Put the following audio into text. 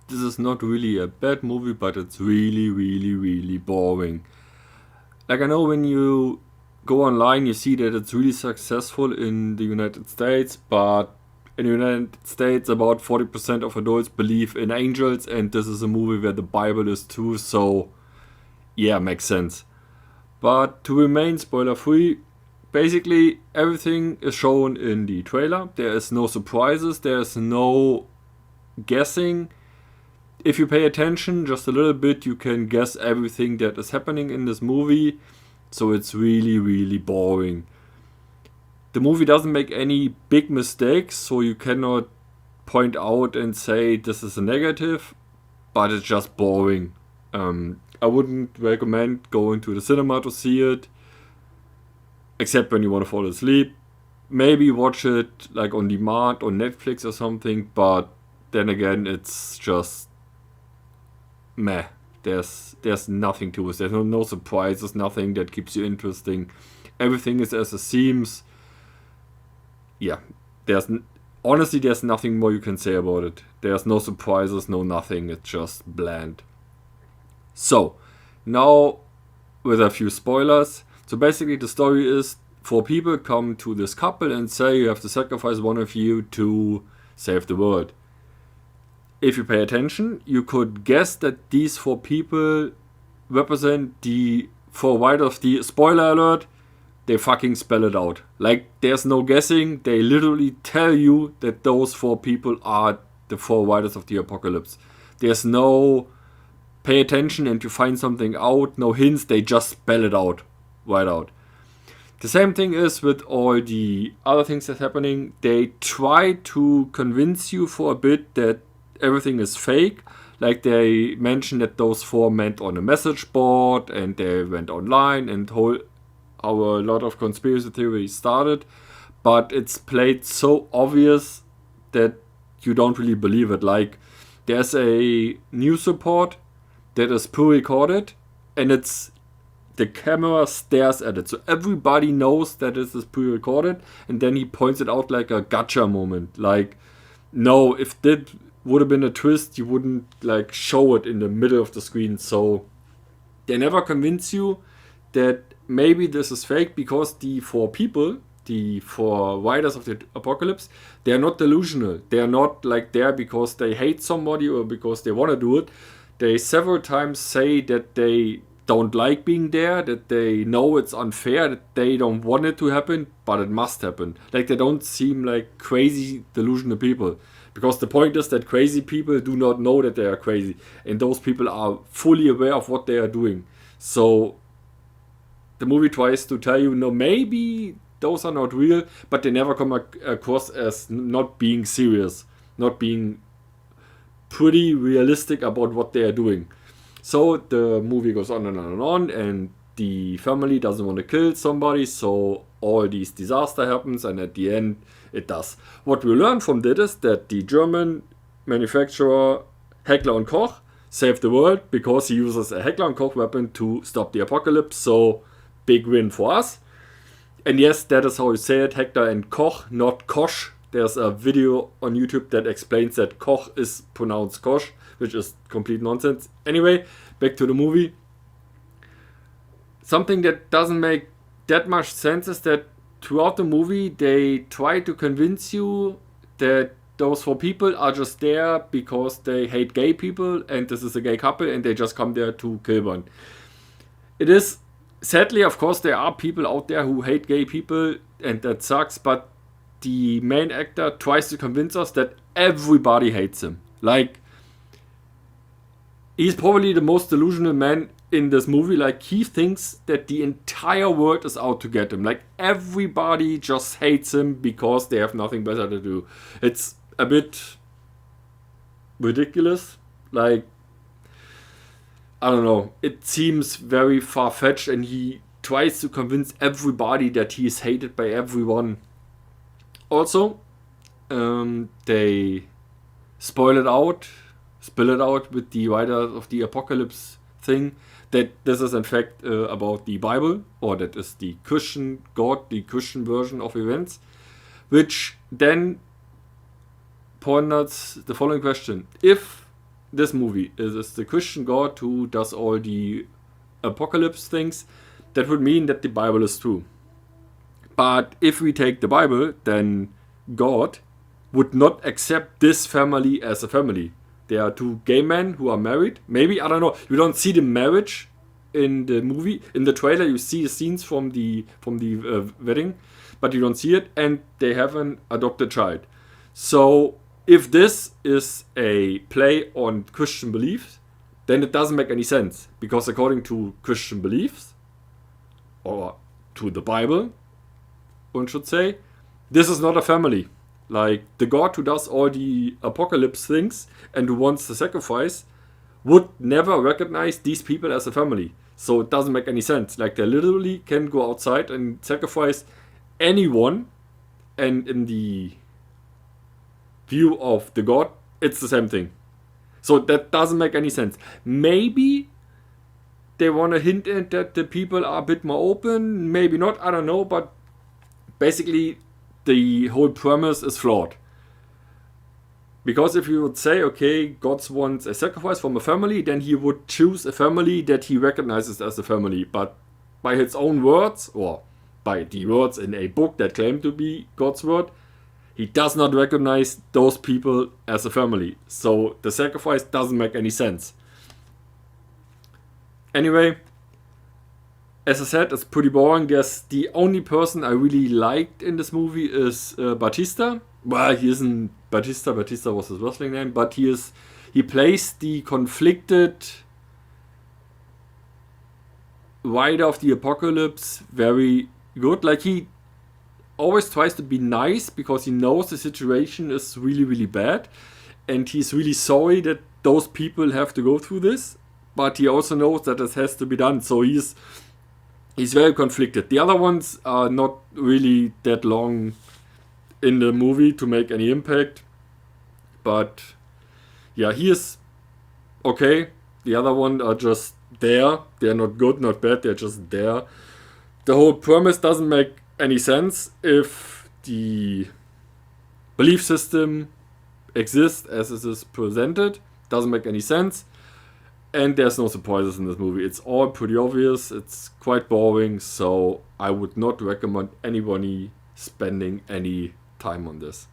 this is not really a bad movie, but it's really, really, really boring. Like, I know when you go online, you see that it's really successful in the United States, but in the United States, about 40% of adults believe in angels, and this is a movie where the Bible is too, so yeah, makes sense. But to remain spoiler free, basically everything is shown in the trailer. There is no surprises, there is no guessing. If you pay attention just a little bit, you can guess everything that is happening in this movie. So it's really, really boring. The movie doesn't make any big mistakes, so you cannot point out and say this is a negative, but it's just boring. I wouldn't recommend going to the cinema to see it, except when you want to fall asleep. Maybe watch it like on demand on Netflix or something, but then again, it's just meh. There's nothing to it. There's no surprises, nothing that keeps you interesting. Everything is as it seems. Yeah, honestly there's nothing more you can say about it. There's no surprises, no nothing. It's just bland. So now with a few spoilers. So basically the story is 4 people come to this couple and say you have to sacrifice one of you to save the world. If you pay attention, you could guess that these 4 people represent the 4 of the spoiler alert. They fucking spell it out. Like, there's no guessing. They literally tell you that those 4 people are the 4 of the apocalypse. There's no pay attention and you find something out. No hints. They just spell it out. Right out. The same thing is with all the other things that's happening. They try to convince you for a bit that everything is fake. Like, they mentioned that those 4 met on a message board and they went online and how a lot of conspiracy theories started, but it's played so obvious that you don't really believe it. Like, there's a news report that is pre-recorded and the camera stares at it, so everybody knows that this is pre-recorded, and then he points it out like a gotcha moment. Like, no, if that would have been a twist, you wouldn't like show it in the middle of the screen. So they never convince you that maybe this is fake, because the 4 people, the 4 riders of the apocalypse, they are not delusional. They are not like there because they hate somebody or because they want to do it. They several times say that they don't like being there, that they know it's unfair, that they don't want it to happen, but it must happen. Like, they don't seem like crazy, delusional people. Because the point is that crazy people do not know that they are crazy. And those people are fully aware of what they are doing. So the movie tries to tell you, no, maybe those are not real, but they never come across as not being serious, not being pretty realistic about what they are doing. So the movie goes on and on and on, and the family doesn't want to kill somebody, so all these disaster happens, and at the end it does. What we learn from that is that the German manufacturer Heckler & Koch saved the world because he uses a Heckler & Koch weapon to stop the apocalypse, so big win for us. And yes, that is how you say it, Heckler and Koch, not Koch. There's a video on YouTube that explains that Koch is pronounced Koch, which is complete nonsense. Anyway, back to the movie. Something that doesn't make that much sense is that throughout the movie they try to convince you that those 4 people are just there because they hate gay people and this is a gay couple and they just come there to kill one. It is, sadly, of course, there are people out there who hate gay people and that sucks, but the main actor tries to convince us that everybody hates him. Like, he's probably the most delusional man in this movie. Like, he thinks that the entire world is out to get him. Like, everybody just hates him because they have nothing better to do. It's a bit ridiculous. Like, I don't know. It seems very far-fetched, and he tries to convince everybody that he is hated by everyone. Also, they spill it out with the Riders of the Apocalypse thing, that this is in fact about the Bible, or that is the Christian God, the Christian version of events, which then ponders the following question. If this movie is the Christian God who does all the apocalypse things, that would mean that the Bible is true. But if we take the Bible, then God would not accept this family as a family. There are two gay men who are married. Maybe, I don't know. You don't see the marriage in the movie. In the trailer, you see the scenes from the wedding, but you don't see it. And they have an adopted child. So if this is a play on Christian beliefs, then it doesn't make any sense. Because according to Christian beliefs, or to the Bible, one should say, this is not a family. Like, the God who does all the apocalypse things and who wants the sacrifice would never recognize these people as a family. So it doesn't make any sense. Like, they literally can go outside and sacrifice anyone, and in the view of the God, it's the same thing. So that doesn't make any sense. Maybe they want to hint at that the people are a bit more open, maybe not, I don't know, but basically the whole premise is flawed. Because if you would say, okay, God wants a sacrifice from a family, then he would choose a family that he recognizes as a family. But by his own words, or by the words in a book that claim to be God's word, he does not recognize those people as a family. So the sacrifice doesn't make any sense. Anyway, as I said, it's pretty boring. The only person I really liked in this movie is Batista. Well, he isn't Batista. Batista was his wrestling name, but he plays the conflicted rider of the apocalypse very good. Like, he always tries to be nice because he knows the situation is really, really bad, and he's really sorry that those people have to go through this. But he also knows that this has to be done. So he's very conflicted. The other ones are not really that long in the movie to make any impact. But yeah, he is okay. The other ones are just there. They're not good, not bad. They're just there. The whole premise doesn't make any sense if the belief system exists as it is presented. Doesn't make any sense. And there's no surprises in this movie. It's all pretty obvious. It's quite boring. So I would not recommend anybody spending any time on this.